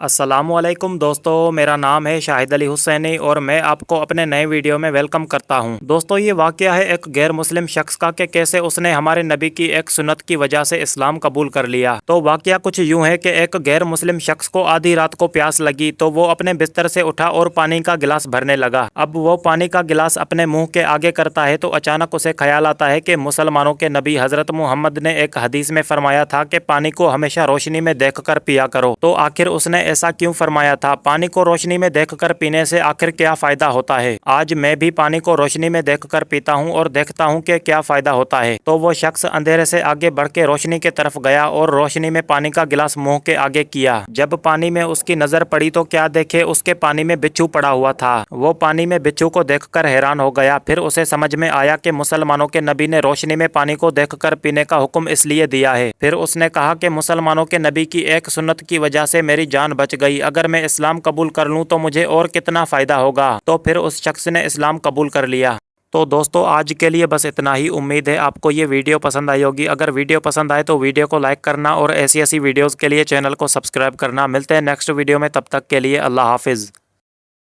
السلام علیکم دوستو، میرا نام ہے شاہد علی حسینی اور میں آپ کو اپنے نئے ویڈیو میں ویلکم کرتا ہوں۔ دوستو، یہ واقعہ ہے ایک غیر مسلم شخص کا کہ کیسے اس نے ہمارے نبی کی ایک سنت کی وجہ سے اسلام قبول کر لیا۔ تو واقعہ کچھ یوں ہے کہ ایک غیر مسلم شخص کو آدھی رات کو پیاس لگی تو وہ اپنے بستر سے اٹھا اور پانی کا گلاس بھرنے لگا۔ اب وہ پانی کا گلاس اپنے منہ کے آگے کرتا ہے تو اچانک اسے خیال آتا ہے کہ مسلمانوں کے نبی حضرت محمد نے ایک حدیث میں فرمایا تھا کہ پانی کو ہمیشہ روشنی میں دیکھ کر پیا کرو۔ تو آخر اس نے ایسا کیوں فرمایا تھا؟ پانی کو روشنی میں دیکھ کر پینے سے آخر کیا فائدہ ہوتا ہے؟ آج میں بھی پانی کو روشنی میں دیکھ کر پیتا ہوں اور دیکھتا ہوں کہ کیا فائدہ ہوتا ہے۔ تو وہ شخص اندھیرے سے آگے بڑھ کے روشنی کی طرف گیا اور روشنی میں پانی کا گلاس منہ کے آگے کیا۔ جب پانی میں اس کی نظر پڑی تو کیا دیکھے، اس کے پانی میں بچھو پڑا ہوا تھا۔ وہ پانی میں بچھو کو دیکھ کر حیران ہو گیا۔ پھر اسے سمجھ میں آیا کہ مسلمانوں کے نبی نے روشنی میں پانی کو دیکھ کر پینے کا حکم اس لیے دیا ہے۔ پھر اس نے کہا کہ مسلمانوں کے نبی کی ایک سنت کی وجہ سے میری جان بچ گئی، اگر میں اسلام قبول کر لوں تو مجھے اور کتنا فائدہ ہوگا۔ تو پھر اس شخص نے اسلام قبول کر لیا۔ تو دوستو، آج کے لیے بس اتنا ہی۔ امید ہے آپ کو یہ ویڈیو پسند آئی ہوگی۔ اگر ویڈیو پسند آئے تو ویڈیو کو لائک کرنا اور ایسی ویڈیوز کے لیے چینل کو سبسکرائب کرنا۔ ملتے ہیں نیکسٹ ویڈیو میں، تب تک کے لیے اللہ حافظ۔